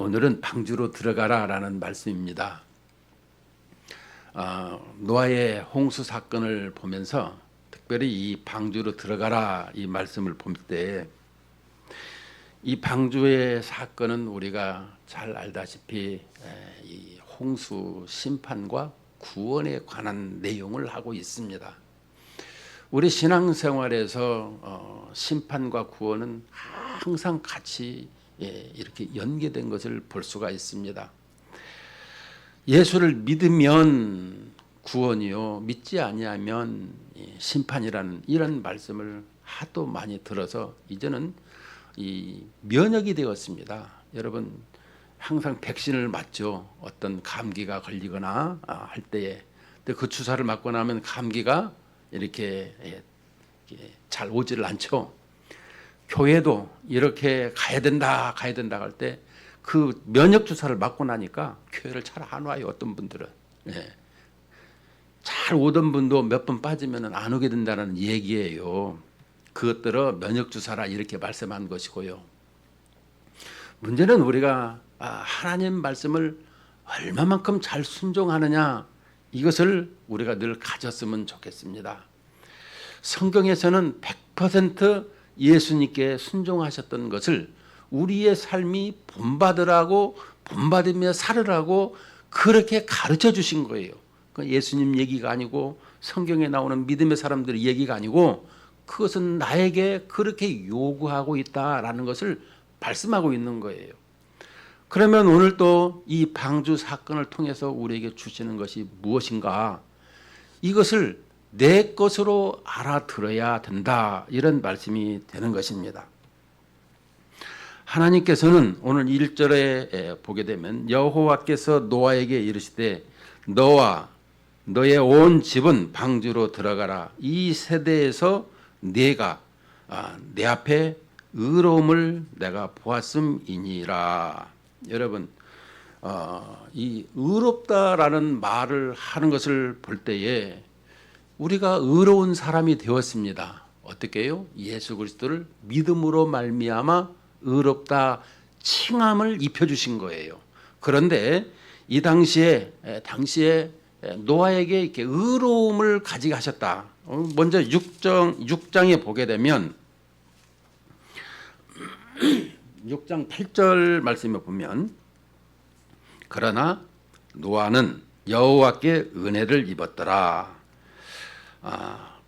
오늘은 방주로 들어가라라는 말씀입니다. 노아의 홍수 사건을 보면서 특별히 이 방주로 들어가라 이 말씀을 볼 때 이 방주의 사건은 우리가 잘 알다시피 이 홍수 심판과 구원에 관한 내용을 하고 있습니다. 우리 신앙생활에서 심판과 구원은 항상 같이 이렇게 연계된 것을 볼 수가 있습니다. 예수를 믿으면 구원이요, 믿지 아니하면 심판이라는 이런 말씀을 하도 많이 들어서 이제는 이 면역이 되었습니다. 여러분 항상 백신을 맞죠. 어떤 감기가 걸리거나 할 때에 근데 그 주사를 맞고 나면 감기가 이렇게 잘 오지를 않죠. 교회도 이렇게 가야 된다 할 때 그 면역 주사를 맞고 나니까 교회를 잘 안 와요. 어떤 분들은 잘 오던 분도 몇 번 빠지면 안 오게 된다는 얘기예요. 그것들을 면역 주사라 이렇게 말씀한 것이고요. 문제는 우리가 하나님 말씀을 얼마만큼 잘 순종하느냐, 이것을 우리가 늘 가졌으면 좋겠습니다. 성경에서는 100% 예수님께 순종하셨던 것을 우리의 삶이 본받으며 살으라고 그렇게 가르쳐 주신 거예요. 예수님 얘기가 아니고 성경에 나오는 믿음의 사람들의 얘기가 아니고 그것은 나에게 그렇게 요구하고 있다라는 것을 말씀하고 있는 거예요. 그러면 오늘 또 이 방주 사건을 통해서 우리에게 주시는 것이 무엇인가? 이것을 내 것으로 알아들어야 된다, 이런 말씀이 되는 것입니다. 하나님께서는 오늘 1절에 보게 되면 여호와께서 노아에게 이르시되 너와 너의 온 집은 방주로 들어가라. 이 세대에서 내가 내 앞에 의로움을 내가 보았음이니라. 여러분 이 의롭다라는 말을 하는 것을 볼 때에 우리가 의로운 사람이 되었습니다. 어떻게 해요? 예수 그리스도를 믿음으로 말미암아 의롭다 칭함을 입혀주신 거예요. 그런데 이 당시에 노아에게 이렇게 의로움을 가지게 하셨다. 먼저 6장에 보게 되면 6장 8절 말씀에 보면 그러나 노아는 여호와께 은혜를 입었더라.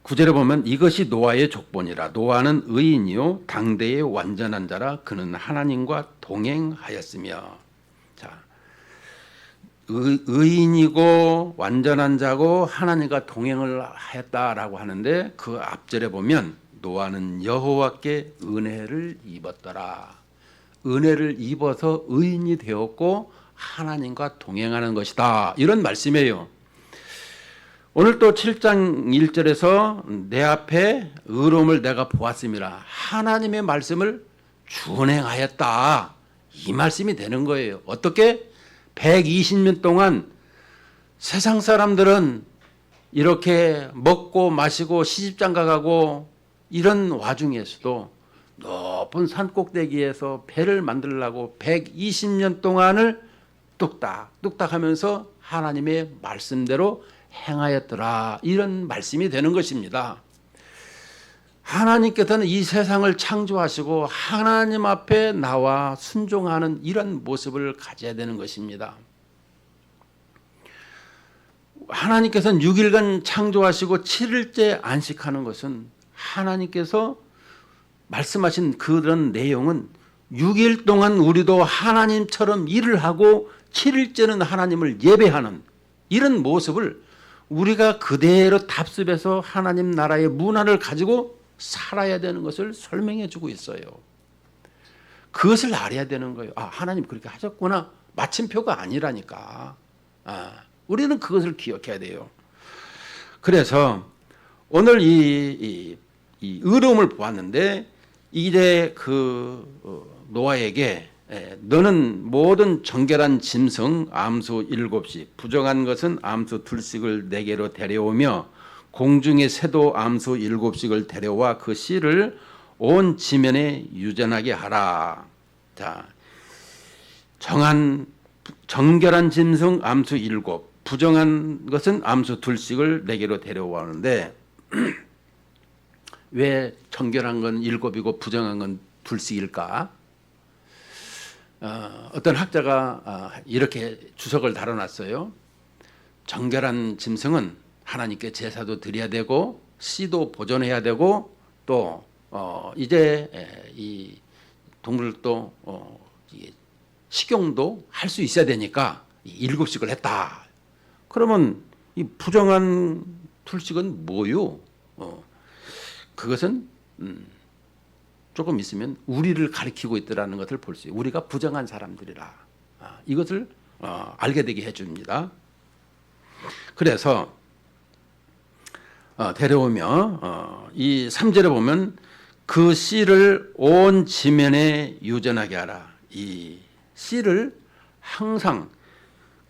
9절에 보면 이것이 노아의 족본이라. 노아는 의인이요 당대의 완전한 자라. 그는 하나님과 동행하였으며. 자, 의인이고 완전한 자고 하나님과 동행을 하였다라고 하는데 그 앞절에 보면 노아는 여호와께 은혜를 입었더라. 은혜를 입어서 의인이 되었고 하나님과 동행하는 것이다, 이런 말씀이에요. 오늘 또 7장 1절에서 내 앞에 의로움을 내가 보았음이라. 하나님의 말씀을 준행하였다, 이 말씀이 되는 거예요. 어떻게? 120년 동안 세상 사람들은 이렇게 먹고 마시고 시집장가 가고 이런 와중에서도 높은 산 꼭대기에서 배를 만들려고 120년 동안을 뚝딱 하면서 하나님의 말씀대로 행하였더라, 이런 말씀이 되는 것입니다. 하나님께서는 이 세상을 창조하시고 하나님 앞에 나와 순종하는 이런 모습을 가져야 되는 것입니다. 하나님께서는 6일간 창조하시고 7일째 안식하는 것은 하나님께서 말씀하신 그런 내용은 6일 동안 우리도 하나님처럼 일을 하고 7일째는 하나님을 예배하는 이런 모습을 우리가 그대로 답습해서 하나님 나라의 문화를 가지고 살아야 되는 것을 설명해 주고 있어요. 그것을 알아야 되는 거예요. 하나님 그렇게 하셨구나. 마침표가 아니라니까. 우리는 그것을 기억해야 돼요. 그래서 오늘 이 의로움을 보았는데 이제 노아에게 너는 모든 정결한 짐승 암수 7씩 부정한 것은 암수 2씩을 내게로 데려오며 공중의 새도 암수 7씩을 데려와 그 씨를 온 지면에 유전하게 하라. 자, 정결한 짐승 암수 7, 부정한 것은 암수 2씩을 내게로 데려오는데 왜 정결한 건 7이고 부정한 건 2씩일까? 어떤 학자가 이렇게 주석을 달아놨어요. 정결한 짐승은 하나님께 제사도 드려야 되고 씨도 보존해야 되고 또 이제 이 동물도 식용도 할 수 있어야 되니까 7씩을 했다. 그러면 이 부정한 둘씩은 뭐요? 그것은 조금 있으면 우리를 가리키고 있더라는 것을 볼 수 있어요. 우리가 부정한 사람들이라 이것을 알게 되게 해줍니다. 그래서 데려오며 이 3절에 보면 그 씨를 온 지면에 유전하게 하라. 이 씨를 항상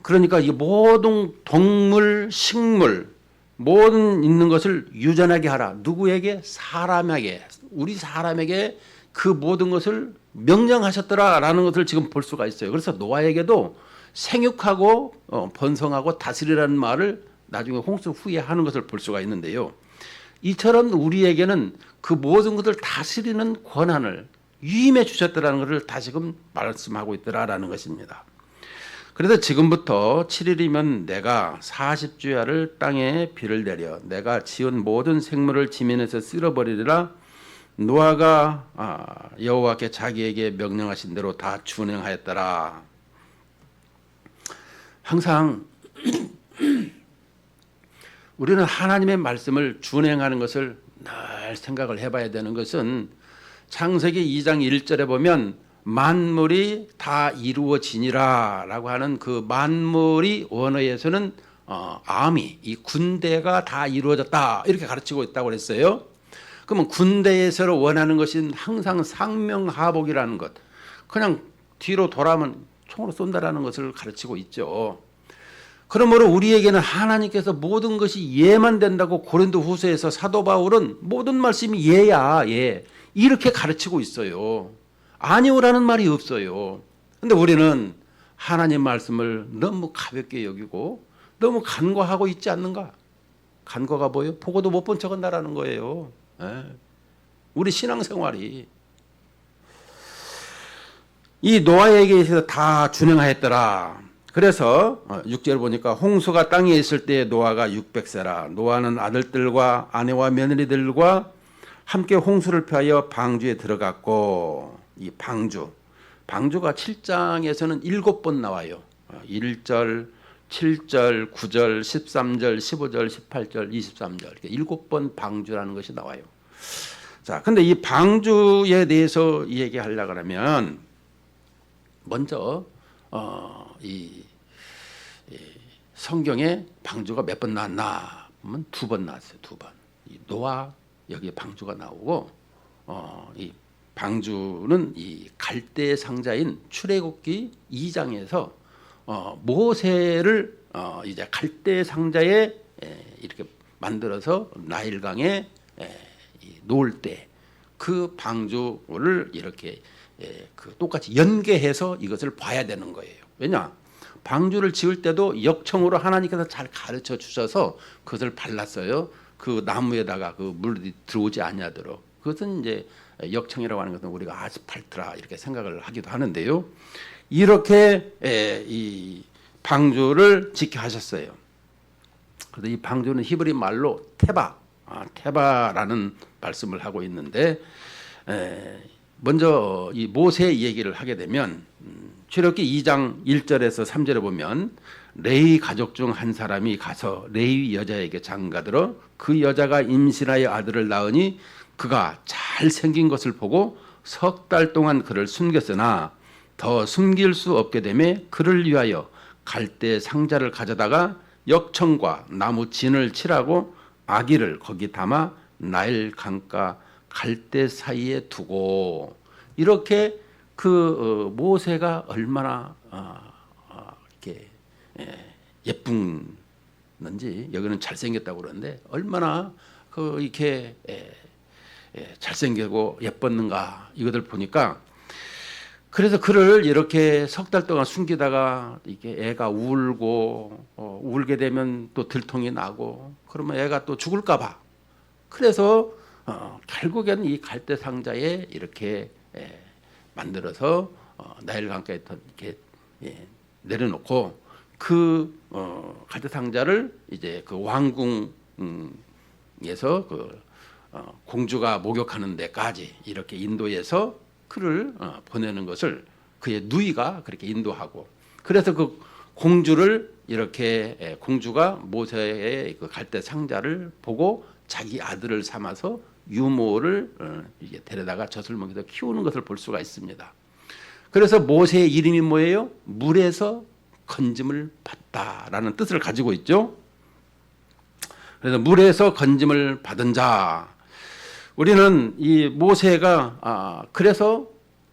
그러니까 이 모든 동물, 식물 모든 있는 것을 유전하게 하라. 누구에게? 사람에게. 우리 사람에게 그 모든 것을 명령하셨더라라는 것을 지금 볼 수가 있어요. 그래서 노아에게도 생육하고 번성하고 다스리라는 말을 나중에 홍수 후에 하는 것을 볼 수가 있는데요. 이처럼 우리에게는 그 모든 것을 다스리는 권한을 위임해 주셨더라는 것을 다시금 말씀하고 있더라라는 것입니다. 그래서 지금부터 7일이면 내가 40주야를 땅에 비를 내려 내가 지은 모든 생물을 지면에서 쓸어버리리라. 노아가 여호와께 자기에게 명령하신 대로 다 준행하였더라. 항상 우리는 하나님의 말씀을 준행하는 것을 늘 생각을 해봐야 되는 것은 창세기 2장 1절에 보면 만물이 다 이루어지니라 라고 하는 그 만물이 원어에서는 아미, 이 군대가 다 이루어졌다 이렇게 가르치고 있다고 그랬어요. 그러면 군대에서 원하는 것은 항상 상명하복이라는 것, 그냥 뒤로 돌아오면 총으로 쏜다라는 것을 가르치고 있죠. 그러므로 우리에게는 하나님께서 모든 것이 예만 된다고 고린도 후서에서 사도 바울은 모든 말씀이 예야 예 이렇게 가르치고 있어요. 아니오라는 말이 없어요. 근데 우리는 하나님 말씀을 너무 가볍게 여기고 너무 간과하고 있지 않는가? 간과가 뭐예요? 보고도 못 본 척은 나라는 거예요. 우리 신앙생활이 이 노아에게 있어서 다 준행하였더라. 그래서 6절 보니까 홍수가 땅에 있을 때 노아가 600세라. 노아는 아들들과 아내와 며느리들과 함께 홍수를 피하여 방주에 들어갔고, 이 방주가 7장에서는 7번 나와요. 1절, 7절, 9절, 13절, 15절, 18절, 23절 이렇게 7번 방주라는 것이 나와요. 자, 근데 이 방주에 대해서 얘기하려고 하면 먼저 이 성경에 방주가 몇 번 나왔나 보면 2번 나왔어요. 2번. 이 노아 여기에 방주가 나오고 이 방주는 이 갈대 상자인 출애굽기 2장에서 모세를 이제 갈대 상자에 이렇게 만들어서 나일강에 놓을 때 그 방주를 이렇게 그 똑같이 연계해서 이것을 봐야 되는 거예요. 왜냐? 방주를 지을 때도 역청으로 하나님께서 잘 가르쳐 주셔서 그것을 발랐어요. 그 나무에다가 그 물이 들어오지 아니하도록. 그것은 이제 역청이라고 하는 것은 우리가 아스팔트라 이렇게 생각을 하기도 하는데요. 이렇게 이 방주를 지켜 하셨어요. 그래서 이 방주는 히브리 말로 테바라는 말씀을 하고 있는데 먼저 이 모세 얘기를 하게 되면 출애굽기 2장 1절에서 3절에 보면 레위 가족 중 한 사람이 가서 레위 여자에게 장가들어 그 여자가 임신하여 아들을 낳으니 그가 잘생긴 것을 보고 3달 동안 그를 숨겼으나 더 숨길 수 없게 되매 그를 위하여 갈대 상자를 가져다가 역청과 나무 진을 칠하고 아기를 거기 담아 나일 강가 갈대 사이에 두고 이렇게 그 모세가 얼마나 이렇게 예쁜지 여기는 잘생겼다고 그러는데 얼마나 그 이렇게 잘생기고 예뻤는가 이것을 보니까 그래서 그를 이렇게 석 달 동안 숨기다가 이게 애가 울고 울게 되면 또 들통이 나고 그러면 애가 또 죽을까 봐. 그래서 결국에는 이 갈대 상자에 이렇게 만들어서 나일 강가에 이렇게 내려놓고 그 갈대 상자를 이제 그 왕궁에서 그 공주가 목욕하는 데까지 이렇게 인도해서 그를 보내는 것을 그의 누이가 그렇게 인도하고, 그래서 그 공주를 이렇게 공주가 모세의 그 갈대 상자를 보고 자기 아들을 삼아서 유모를 이게 데려다가 젖을 먹여서 키우는 것을 볼 수가 있습니다. 그래서 모세의 이름이 뭐예요? 물에서 건짐을 받다라는 뜻을 가지고 있죠. 그래서 물에서 건짐을 받은 자, 우리는 이 모세가 그래서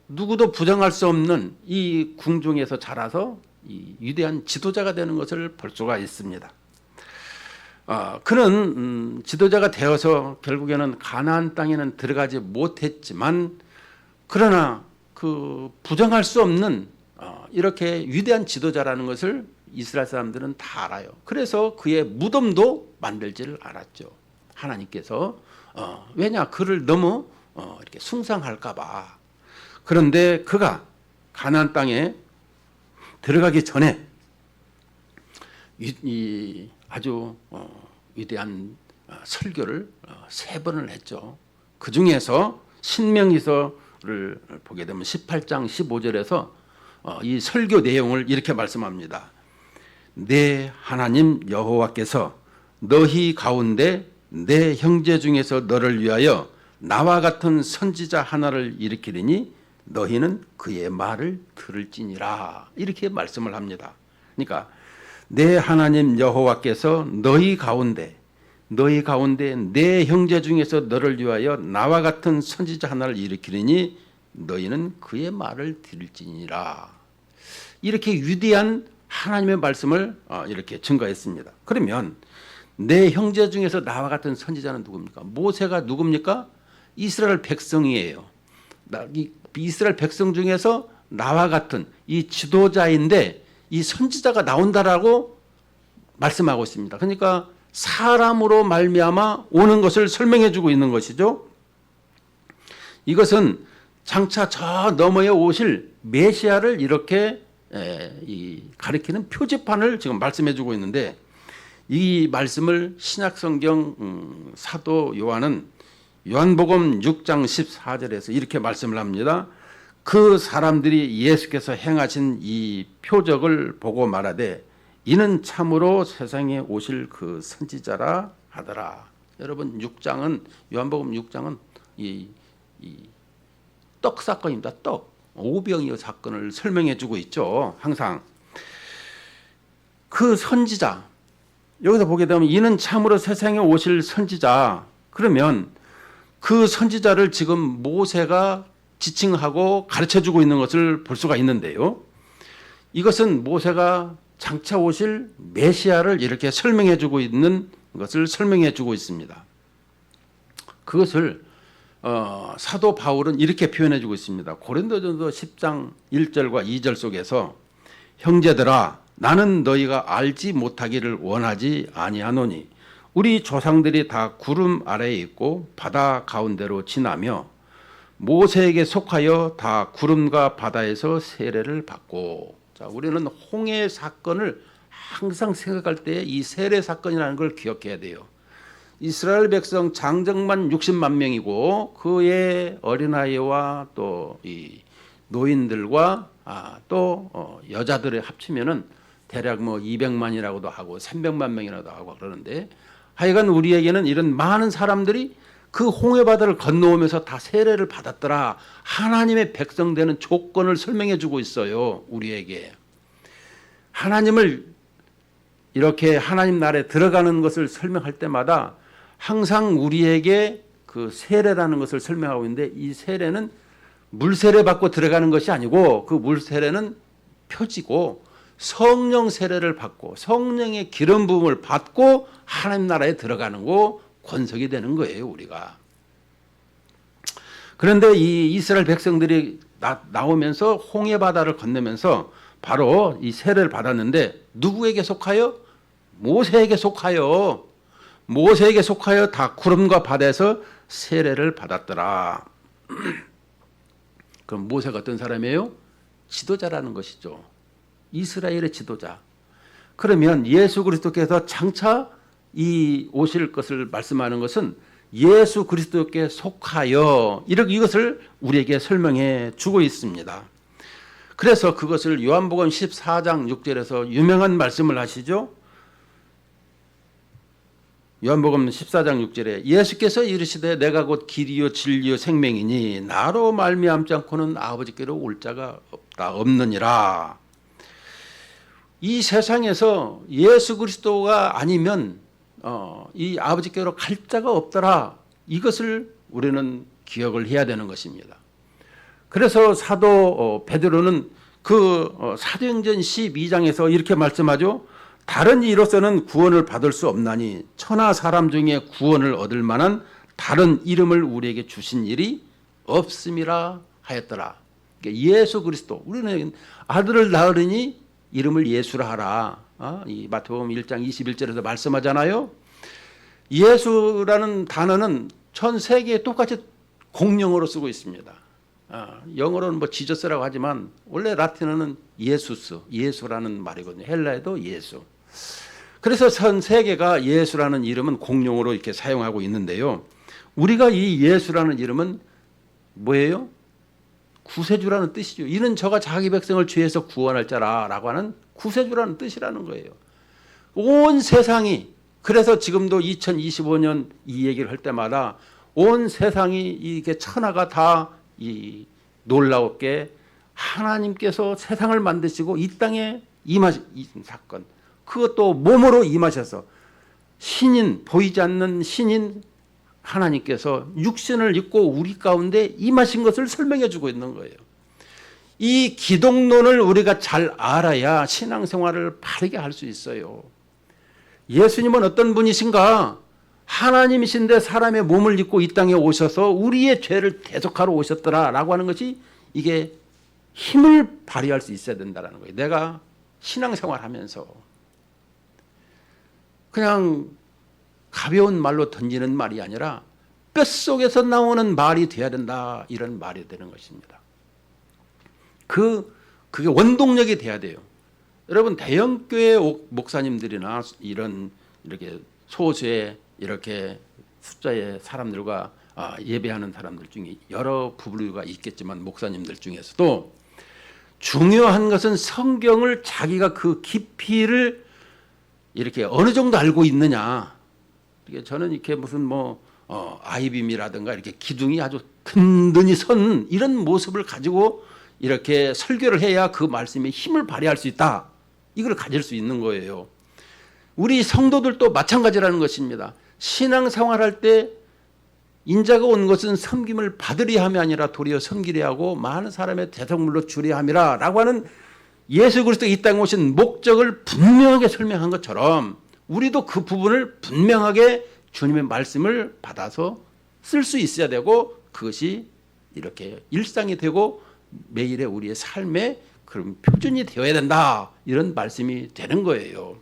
누구도 부정할 수 없는 이 궁중에서 자라서 이 위대한 지도자가 되는 것을 볼 수가 있습니다. 그는 지도자가 되어서 결국에는 가나안 땅에는 들어가지 못했지만, 그러나 그 부정할 수 없는 이렇게 위대한 지도자라는 것을 이스라엘 사람들은 다 알아요. 그래서 그의 무덤도 만들지를 않았죠. 하나님께서 왜냐, 그를 너무 이렇게 숭상할까봐. 그런데 그가 가나안 땅에 들어가기 전에 이 아주 위대한 설교를 3번을 했죠. 그 중에서 신명기서를 보게 되면 18장 15절에서 이 설교 내용을 이렇게 말씀합니다. 내 하나님 여호와께서 너희 가운데 내 형제 중에서 너를 위하여 나와 같은 선지자 하나를 일으키리니 너희는 그의 말을 들을지니라, 이렇게 말씀을 합니다. 그러니까 내 하나님 여호와께서 너희 가운데 내 형제 중에서 너를 위하여 나와 같은 선지자 하나를 일으키리니 너희는 그의 말을 들을지니라, 이렇게 위대한 하나님의 말씀을 이렇게 증거했습니다. 그러면 내 형제 중에서 나와 같은 선지자는 누굽니까? 모세가 누굽니까? 이스라엘 백성이에요. 이스라엘 백성 중에서 나와 같은 이 지도자인데 이 선지자가 나온다라고 말씀하고 있습니다. 그러니까 사람으로 말미암아 오는 것을 설명해 주고 있는 것이죠. 이것은 장차 저 너머에 오실 메시아를 이렇게 가리키는 표지판을 지금 말씀해 주고 있는데, 이 말씀을 신약성경 사도 요한은 요한복음 6장 14절에서 이렇게 말씀을 합니다. 그 사람들이 예수께서 행하신 이 표적을 보고 말하되 이는 참으로 세상에 오실 그 선지자라 하더라. 여러분, 6장은 요한복음 6장은 이 떡 사건입니다. 떡 오병이어 사건을 설명해 주고 있죠. 항상 그 선지자, 여기서 보게 되면 이는 참으로 세상에 오실 선지자, 그러면 그 선지자를 지금 모세가 지칭하고 가르쳐주고 있는 것을 볼 수가 있는데요. 이것은 모세가 장차 오실 메시아를 이렇게 설명해주고 있는 것을 설명해주고 있습니다. 그것을 사도 바울은 이렇게 표현해주고 있습니다. 고린도전서 10장 1절과 2절 속에서 형제들아, 나는 너희가 알지 못하기를 원하지 아니하노니 우리 조상들이 다 구름 아래에 있고 바다 가운데로 지나며 모세에게 속하여 다 구름과 바다에서 세례를 받고. 자, 우리는 홍해 사건을 항상 생각할 때 이 세례 사건이라는 걸 기억해야 돼요. 이스라엘 백성 장정만 60만 명이고 그의 어린아이와 또 이 노인들과 또 여자들을 합치면은 대략 뭐 200만이라고도 하고 300만 명이라도 하고 그러는데, 하여간 우리에게는 이런 많은 사람들이 그 홍해바다를 건너오면서 다 세례를 받았더라. 하나님의 백성 되는 조건을 설명해 주고 있어요. 우리에게 하나님을 이렇게 하나님 나라에 들어가는 것을 설명할 때마다 항상 우리에게 그 세례라는 것을 설명하고 있는데, 이 세례는 물세례 받고 들어가는 것이 아니고 그 물세례는 표지고 성령 세례를 받고 성령의 기름 부음을 받고 하나님 나라에 들어가는 거, 권속이 되는 거예요, 우리가. 그런데 이 이스라엘 백성들이 나오면서 홍해 바다를 건너면서 바로 이 세례를 받았는데 누구에게 속하여? 모세에게 속하여. 모세에게 속하여 다 구름과 바다에서 세례를 받았더라. 그럼 모세가 어떤 사람이에요? 지도자라는 것이죠. 이스라엘의 지도자. 그러면 예수 그리스도께서 장차 이 오실 것을 말씀하는 것은 예수 그리스도께 속하여 이렇게 이것을 우리에게 설명해 주고 있습니다. 그래서 그것을 요한복음 14장 6절에서 유명한 말씀을 하시죠. 요한복음 14장 6절에 예수께서 이르시되 내가 곧 길이요 진리요 생명이니 나로 말미암지 않고는 아버지께로 올 자가 없느니라. 이 세상에서 예수 그리스도가 아니면 이 아버지께로 갈 자가 없더라. 이것을 우리는 기억을 해야 되는 것입니다. 그래서 사도 베드로는 그 사도행전 12장에서 이렇게 말씀하죠. 다른 이로서는 구원을 받을 수 없나니 천하 사람 중에 구원을 얻을 만한 다른 이름을 우리에게 주신 일이 없음이라 하였더라. 그러니까 예수 그리스도. 우리는 아들을 낳으리니 이름을 예수라 하라. 이 마태복음 1장 21절에서 말씀하잖아요. 예수라는 단어는 전 세계에 똑같이 공용어로 쓰고 있습니다. 영어로는 뭐 지저스라고 하지만 원래 라틴어는 예수스, 예수라는 말이거든요. 헬라에도 예수. 그래서 전 세계가 예수라는 이름은 공용어로 이렇게 사용하고 있는데요. 우리가 이 예수라는 이름은 뭐예요? 구세주라는 뜻이죠. 이는 저가 자기 백성을 죄에서 구원할 자라라고 하는 구세주라는 뜻이라는 거예요. 온 세상이, 그래서 지금도 2025년 이 얘기를 할 때마다 온 세상이 이게 천하가 다 이 놀라웠게 하나님께서 세상을 만드시고 이 땅에 임하신 사건, 그것도 몸으로 임하셔서 신인, 보이지 않는 신인 하나님께서 육신을 입고 우리 가운데 임하신 것을 설명해 주고 있는 거예요. 이 기독론을 우리가 잘 알아야 신앙생활을 바르게 할 수 있어요. 예수님은 어떤 분이신가? 하나님이신데 사람의 몸을 입고 이 땅에 오셔서 우리의 죄를 대속하러 오셨더라라고 하는 것이 이게 힘을 발휘할 수 있어야 된다는 거예요. 내가 신앙생활하면서 그냥 가벼운 말로 던지는 말이 아니라 뼛속에서 나오는 말이 돼야 된다, 이런 말이 되는 것입니다. 그게 원동력이 돼야 돼요. 여러분, 대형교회 목사님들이나 이렇게 소수의 이렇게 숫자의 사람들과 예배하는 사람들 중에 여러 부류가 있겠지만 목사님들 중에서도 중요한 것은 성경을 자기가 그 깊이를 이렇게 어느 정도 알고 있느냐. 저는 이렇게 무슨 아이빔이라든가 이렇게 기둥이 아주 든든히 선 이런 모습을 가지고 이렇게 설교를 해야 그 말씀에 힘을 발휘할 수 있다. 이걸 가질 수 있는 거예요. 우리 성도들도 마찬가지라는 것입니다. 신앙생활할 때 인자가 온 것은 섬김을 받으려 함이 아니라 도리어 섬기려 하고 많은 사람의 대성물로 주려 함이라 라고 하는 예수 그리스도 이 땅에 오신 목적을 분명하게 설명한 것처럼 우리도 그 부분을 분명하게 주님의 말씀을 받아서 쓸 수 있어야 되고 그것이 이렇게 일상이 되고 매일의 우리의 삶의 그런 표준이 되어야 된다, 이런 말씀이 되는 거예요.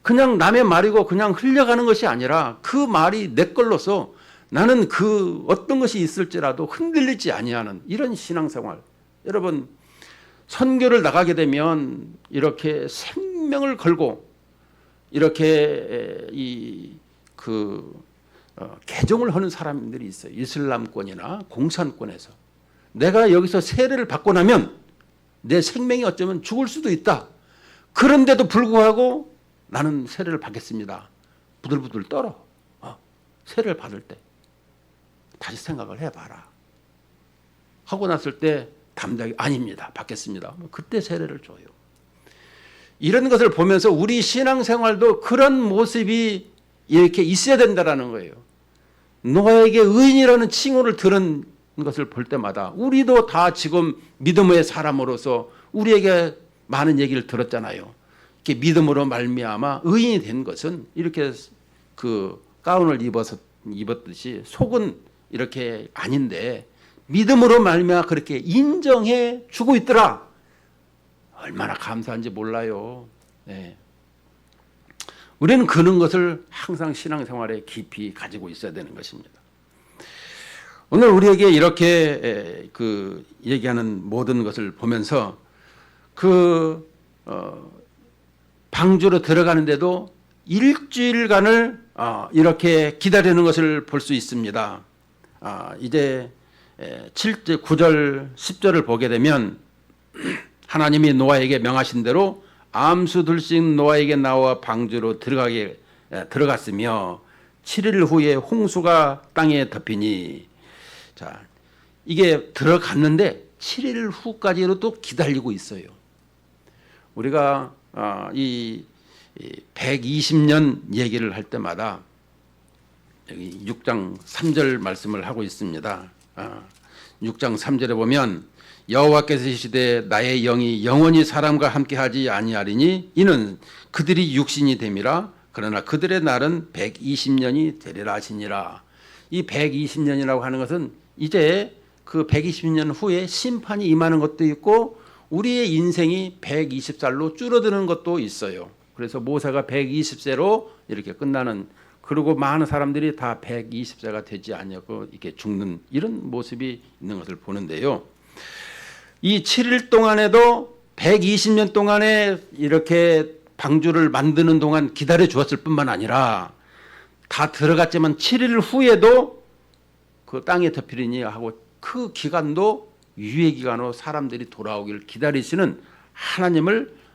그냥 남의 말이고 그냥 흘려가는 것이 아니라 그 말이 내 걸로서 나는 그 어떤 것이 있을지라도 흔들리지 아니하는 이런 신앙생활. 여러분, 선교를 나가게 되면 이렇게 생명을 걸고 이렇게 개종을 하는 사람들이 있어요. 이슬람권이나 공산권에서 내가 여기서 세례를 받고 나면 내 생명이 어쩌면 죽을 수도 있다. 그런데도 불구하고 나는 세례를 받겠습니다. 부들부들 떨어. 세례를 받을 때 다시 생각을 해봐라. 하고 났을 때 담당이 아닙니다. 받겠습니다. 그때 세례를 줘요. 이런 것을 보면서 우리 신앙생활도 그런 모습이 이렇게 있어야 된다는 거예요. 노아에게 의인이라는 칭호를 들은 것을 볼 때마다 우리도 다 지금 믿음의 사람으로서 우리에게 많은 얘기를 들었잖아요. 이렇게 믿음으로 말미암아 의인이 된 것은 이렇게 그 가운을 입었듯이 속은 이렇게 아닌데 믿음으로 말미암아 그렇게 인정해 주고 있더라. 얼마나 감사한지 몰라요. 네. 우리는 그런 것을 항상 신앙생활에 깊이 가지고 있어야 되는 것입니다. 오늘 우리에게 이렇게 그 얘기하는 모든 것을 보면서 그 방주로 들어가는데도 일주일간을 이렇게 기다리는 것을 볼 수 있습니다. 이제 7절, 9절, 10절을 보게 되면 하나님이 노아에게 명하신 대로 암수 둘씩 노아에게 나와 방주로 들어갔으며 7일 후에 홍수가 땅에 덮이니, 자, 이게 들어갔는데 7일 후까지로 또 기다리고 있어요. 우리가 이 120년 얘기를 할 때마다 여기 6장 3절 말씀을 하고 있습니다. 6장 3절에 보면 여호와께서 이르시되 나의 영이 영원히 사람과 함께하지 아니하리니 이는 그들이 육신이 됨이라. 그러나 그들의 날은 120년이 되리라 하시니라. 이 120년이라고 하는 것은 이제 그 120년 후에 심판이 임하는 것도 있고 우리의 인생이 120살로 줄어드는 것도 있어요. 그래서 모세가 120세로 이렇게 끝나는, 그리고 많은 사람들이 다 120세가 되지 않고 이렇게 죽는 이런 모습이 있는 것을 보는데요. 이 7일 동안에도 120년 동안에 이렇게 방주를 만드는 동안 기다려 주었을 뿐만 아니라 다 들어갔지만 7일 후에도 그 땅에 덮이리니 하고 그 기간도 유예 기간으로 사람들이 돌아오기를 기다리시는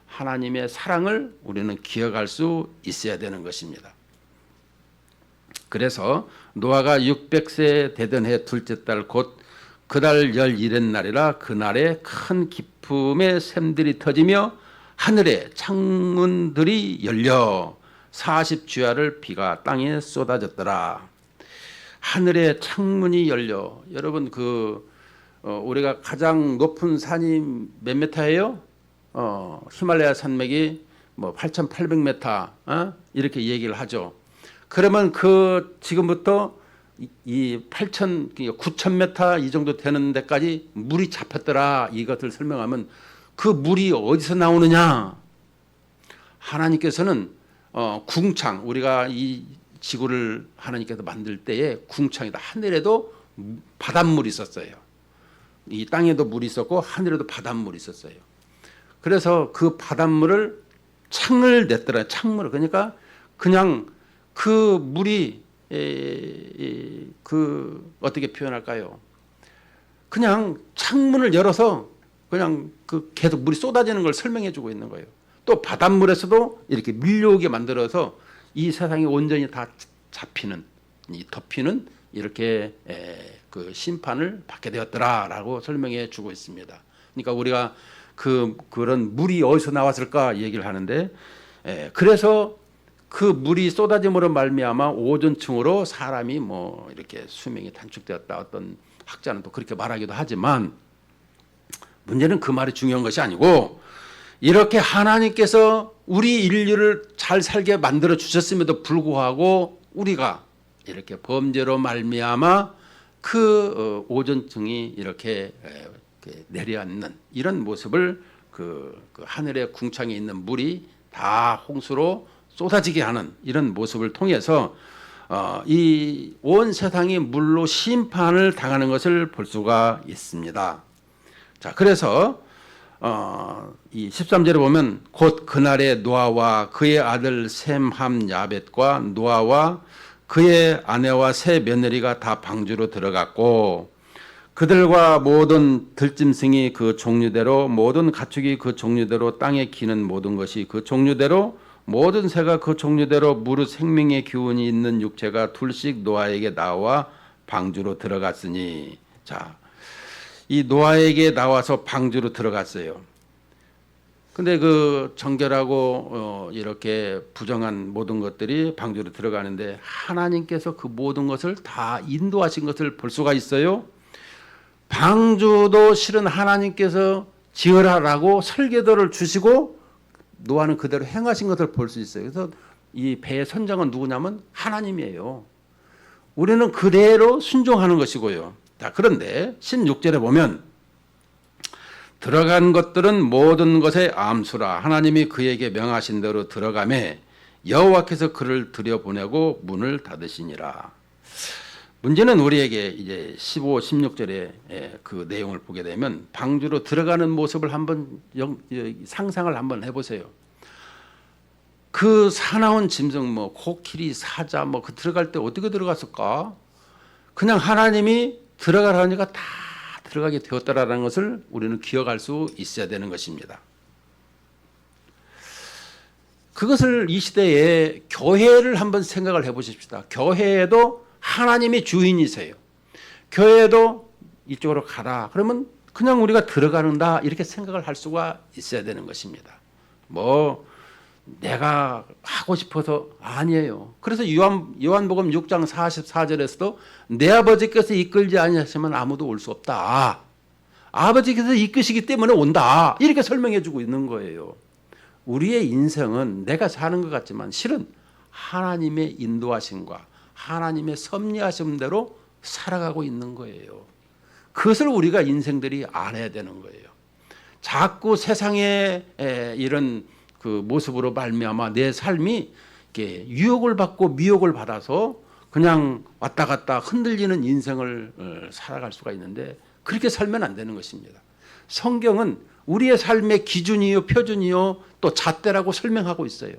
하나님의 사랑을 우리는 기억할 수 있어야 되는 것입니다. 그래서 노아가 600세 되던 해 둘째 달 곧 그달 11의 날이라 그날에 큰 기쁨의 샘들이 터지며 하늘의 창문들이 열려 40주야를 비가 땅에 쏟아졌더라. 하늘의 창문이 열려. 여러분 우리가 가장 높은 산이 몇 메타예요? 히말라야 산맥이 뭐 8,800m 이렇게 얘기를 하죠. 그러면 지금부터 이 9,000m 이 정도 되는 데까지 물이 잡혔더라. 이것을 설명하면 그 물이 어디서 나오느냐? 하나님께서는 궁창, 우리가 이 지구를 하나님께서 만들 때에 궁창이다. 하늘에도 바닷물이 있었어요. 이 땅에도 물이 있었고 하늘에도 바닷물이 있었어요. 그래서 그 바닷물을 창을 냈더라. 창문을. 그러니까 그냥 그 물이 어떻게 표현할까요? 그냥 창문을 열어서 그냥 계속 물이 쏟아지는 걸 설명해 주고 있는 거예요. 또 바닷물에서도 이렇게 밀려오게 만들어서 이 세상이 온전히 다 덮이는 이렇게 그 심판을 받게 되었더라라고 설명해 주고 있습니다. 그러니까 우리가 그런 물이 어디서 나왔을까 얘기를 하는데, 그래서 그 물이 쏟아짐으로 말미암아 오존층으로 사람이 뭐 이렇게 수명이 단축되었다. 어떤 학자는 또 그렇게 말하기도 하지만 문제는 그 말이 중요한 것이 아니고, 이렇게 하나님께서 우리 인류를 잘 살게 만들어 주셨음에도 불구하고 우리가 이렇게 범죄로 말미암아 그 오존층이 이렇게 내려앉는 이런 모습을 그 하늘의 궁창에 있는 물이 다 홍수로 쏟아지게 하는 이런 모습을 통해서 이 온 세상이 물로 심판을 당하는 것을 볼 수가 있습니다. 자, 그래서 이 13절에 보면 곧 그날에 노아와 그의 아들 셈, 함, 야벳과 노아와 그의 아내와 세 며느리가 다 방주로 들어갔고 그들과 모든 들짐승이 그 종류대로 모든 가축이 그 종류대로 땅에 기는 모든 것이 그 종류대로 모든 새가 그 종류대로 무릇 생명의 기운이 있는 육체가 둘씩 노아에게 나와 방주로 들어갔으니. 자, 이 노아에게 나와서 방주로 들어갔어요. 근데 그 정결하고 이렇게 부정한 모든 것들이 방주로 들어가는데 하나님께서 그 모든 것을 다 인도하신 것을 볼 수가 있어요. 방주도 실은 하나님께서 지으라라고 설계도를 주시고 노아는 그대로 행하신 것을 볼 수 있어요. 그래서 이 배의 선장은 누구냐면 하나님이에요. 우리는 그대로 순종하는 것이고요. 자, 그런데 16절에 보면 들어간 것들은 모든 것의 암수라 하나님이 그에게 명하신 대로 들어가매 여호와께서 그를 들여보내고 문을 닫으시니라. 문제는 우리에게 이제 15, 16절의 그 내용을 보게 되면 방주로 들어가는 모습을 한번 상상을 한번 해보세요. 그 사나운 짐승 뭐 코끼리, 사자 뭐 그 들어갈 때 어떻게 들어갔을까? 그냥 하나님이 들어가라니까 다 들어가게 되었다라는 것을 우리는 기억할 수 있어야 되는 것입니다. 그것을 이 시대에 교회를 한번 생각을 해보십시다. 교회에도 하나님이 주인이세요. 교회도 이쪽으로 가라. 그러면 그냥 우리가 들어가는다 이렇게 생각을 할 수가 있어야 되는 것입니다. 뭐 내가 하고 싶어서 아니에요. 그래서 요한복음 6장 44절에서도 내 아버지께서 이끌지 아니하시면 아무도 올 수 없다. 아버지께서 이끄시기 때문에 온다. 이렇게 설명해 주고 있는 거예요. 우리의 인생은 내가 사는 것 같지만 실은 하나님의 인도하심과 하나님의 섭리하심대로 살아가고 있는 거예요. 그것을 우리가 인생들이 알아야 되는 거예요. 자꾸 세상의 이런 그 모습으로 말미암아 내 삶이 이렇게 유혹을 받고 미혹을 받아서 그냥 왔다 갔다 흔들리는 인생을 살아갈 수가 있는데 그렇게 살면 안 되는 것입니다. 성경은 우리의 삶의 기준이요 표준이요 또 잣대라고 설명하고 있어요.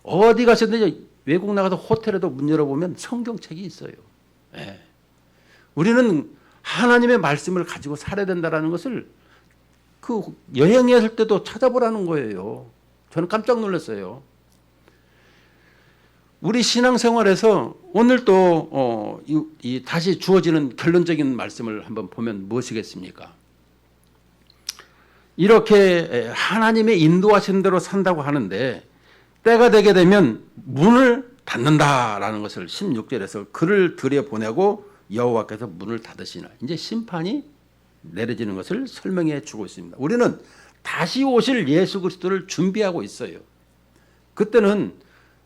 어디 가서든지 외국 나가서 호텔에도 문 열어보면 성경책이 있어요. 예. 우리는 하나님의 말씀을 가지고 살아야 된다는 것을 그 여행했을 때도 찾아보라는 거예요. 저는 깜짝 놀랐어요. 우리 신앙생활에서 오늘 또 다시 주어지는 결론적인 말씀을 한번 보면 무엇이겠습니까? 이렇게 하나님의 인도하신 대로 산다고 하는데 때가 되게 되면 문을 닫는다라는 것을 16절에서 그를 들여보내고 여호와께서 문을 닫으시나 이제 심판이 내려지는 것을 설명해 주고 있습니다. 우리는 다시 오실 예수 그리스도를 준비하고 있어요. 그때는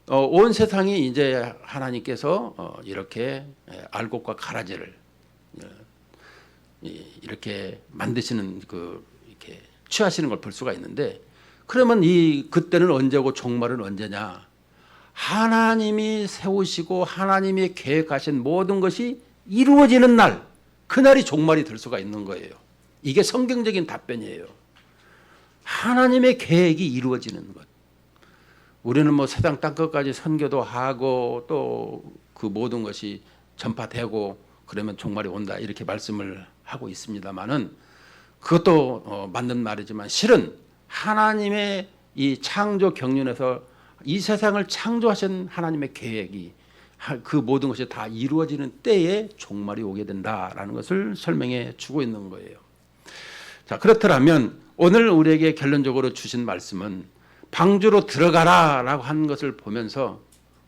온 세상이 이제 하나님께서 이렇게 알곡과 가라지를 이렇게 만드시는 이렇게 취하시는 걸 볼 수가 있는데 그러면 그때는 언제고 종말은 언제냐? 하나님이 세우시고 하나님이 계획하신 모든 것이 이루어지는 날, 그날이 종말이 될 수가 있는 거예요. 이게 성경적인 답변이에요. 하나님의 계획이 이루어지는 것. 우리는 뭐 세상 땅끝까지 선교도 하고 또 그 모든 것이 전파되고 그러면 종말이 온다 이렇게 말씀을 하고 있습니다만은 그것도 맞는 말이지만 실은 하나님의 이 창조 경륜에서 이 세상을 창조하신 하나님의 계획이 그 모든 것이 다 이루어지는 때에 종말이 오게 된다라는 것을 설명해 주고 있는 거예요. 자, 그렇더라면 오늘 우리에게 결론적으로 주신 말씀은 방주로 들어가라라고 한 것을 보면서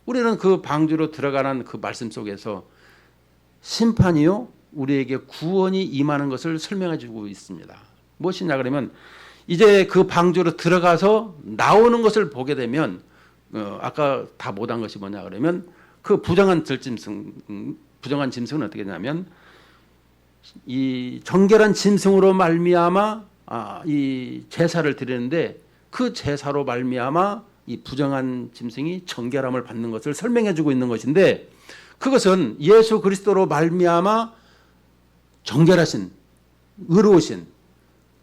우리는 그 방주로 들어가는 그 말씀 속에서 심판이요 우리에게 구원이 임하는 것을 설명해 주고 있습니다. 무엇이냐 그러면 이제 그 방주로 들어가서 나오는 것을 보게 되면 아까 다 못한 것이 뭐냐 그러면 그 부정한 짐승은 어떻게 되냐면 이 정결한 짐승으로 말미암아 이 제사를 드리는데 그 제사로 말미암아 이 부정한 짐승이 정결함을 받는 것을 설명해 주고 있는 것인데 그것은 예수 그리스도로 말미암아 정결하신 의로우신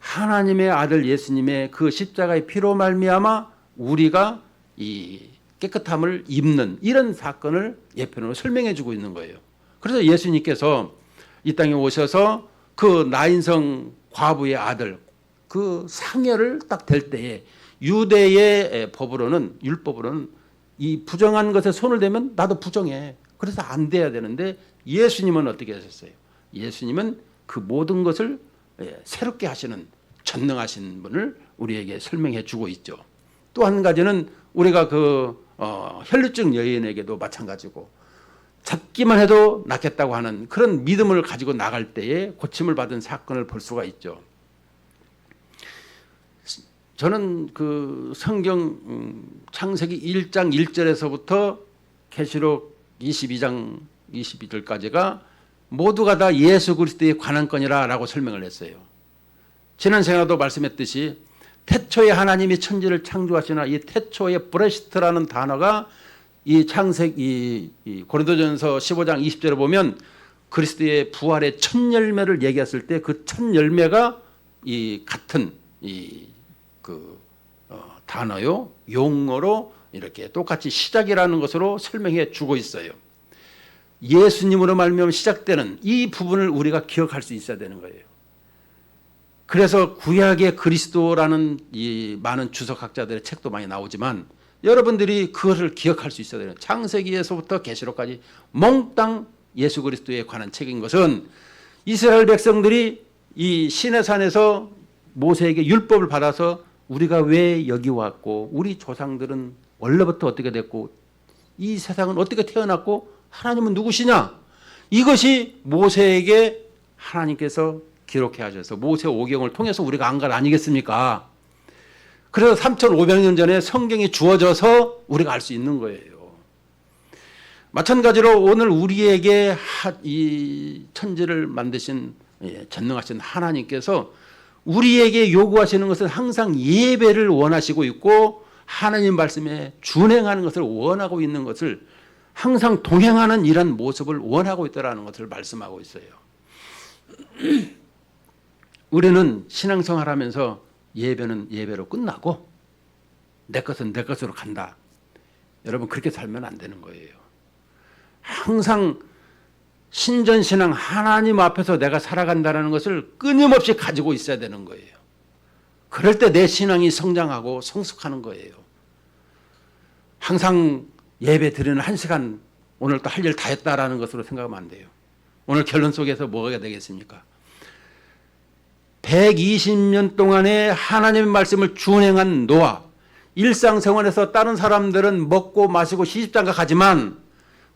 하나님의 아들 예수님의 그 십자가의 피로 말미암아 우리가 이 깨끗함을 입는 이런 사건을 예편으로 설명해 주고 있는 거예요. 그래서 예수님께서 이 땅에 오셔서 그 나인성 과부의 아들 그 상여를 딱 댈 때에 유대의 법으로는 율법으로는 이 부정한 것에 손을 대면 나도 부정해. 그래서 안 돼야 되는데 예수님은 어떻게 하셨어요? 예수님은 그 모든 것을 새롭게 하시는 전능하신 분을 우리에게 설명해 주고 있죠. 또 한 가지는 우리가 혈루증 여인에게도 마찬가지고 잡기만 해도 낫겠다고 하는 그런 믿음을 가지고 나갈 때에 고침을 받은 사건을 볼 수가 있죠. 저는 그 성경 창세기 1장 1절에서부터 계시록 22장 22절까지가 모두가 다 예수 그리스도의 관한권이라고 설명을 했어요. 지난 시간에도 말씀했듯이 태초에 하나님이 천지를 창조하시나 이 태초에 브레시트라는 단어가 이 고린도전서 15장 20절에 보면 그리스도의 부활의 첫 열매를 얘기했을 때 그 첫 열매가 이 같은 단어요, 용어로 이렇게 똑같이 시작이라는 것으로 설명해 주고 있어요. 예수님으로 말미암아 시작되는 이 부분을 우리가 기억할 수 있어야 되는 거예요. 그래서 구약의 그리스도라는 이 많은 주석학자들의 책도 많이 나오지만 여러분들이 그것을 기억할 수 있어야 돼요. 창세기에서부터 계시록까지 몽땅 예수 그리스도에 관한 책인 것은 이스라엘 백성들이 이 시내산에서 모세에게 율법을 받아서 우리가 왜 여기 왔고 우리 조상들은 원래부터 어떻게 됐고 이 세상은 어떻게 태어났고 하나님은 누구시냐, 이것이 모세에게 하나님께서 기록해 하셔서 모세 오경을 통해서 우리가 안 것 아니겠습니까? 그래서 3,500년 전에 성경이 주어져서 우리가 알 수 있는 거예요. 마찬가지로 오늘 우리에게 이 천지를 만드신 전능하신 하나님께서 우리에게 요구하시는 것은 항상 예배를 원하시고 있고 하나님 말씀에 준행하는 것을 원하고 있는 것을 항상 동행하는 이런 모습을 원하고 있다는 것을 말씀하고 있어요. 우리는 신앙생활하면서 예배는 예배로 끝나고 내 것은 내 것으로 간다. 여러분 그렇게 살면 안 되는 거예요. 항상 신전신앙 하나님 앞에서 내가 살아간다는 것을 끊임없이 가지고 있어야 되는 거예요. 그럴 때 내 신앙이 성장하고 성숙하는 거예요. 항상 예배 드리는 1시간 오늘 또 할 일 다 했다라는 것으로 생각하면 안 돼요. 오늘 결론 속에서 뭐가 되겠습니까? 120년 동안에 하나님의 말씀을 준행한 노아, 일상생활에서 다른 사람들은 먹고 마시고 시집장가 가지만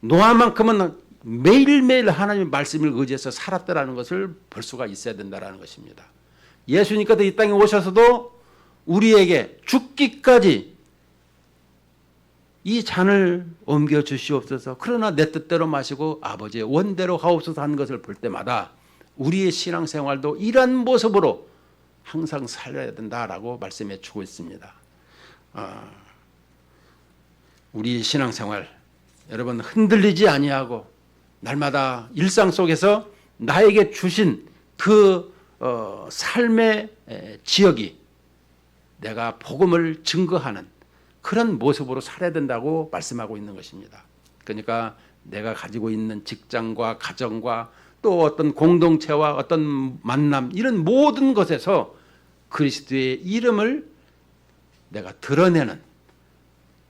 노아만큼은 매일매일 하나님의 말씀을 의지해서 살았다는 것을 볼 수가 있어야 된다는 것입니다. 예수님께서 이 땅에 오셔서도 우리에게 죽기까지 이 잔을 옮겨 주시옵소서, 그러나 내 뜻대로 마시고 아버지의 원대로 하옵소서 하는 것을 볼 때마다 우리의 신앙생활도 이런 모습으로 항상 살아야 된다라고 말씀해 주고 있습니다. 우리 신앙생활 여러분 흔들리지 아니하고 날마다 일상 속에서 나에게 주신 그 삶의 지역이 내가 복음을 증거하는 그런 모습으로 살아야 된다고 말씀하고 있는 것입니다. 그러니까 내가 가지고 있는 직장과 가정과 또 어떤 공동체와 어떤 만남 이런 모든 것에서 그리스도의 이름을 내가 드러내는,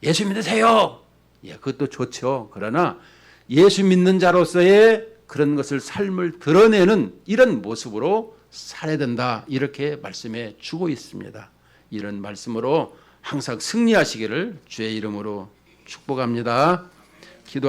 예수 믿으세요. 그것도 좋죠. 그러나 예수 믿는 자로서의 그런 것을 삶을 드러내는 이런 모습으로 살아야 된다, 이렇게 말씀해 주고 있습니다. 이런 말씀으로 항상 승리하시기를 주의 이름으로 축복합니다.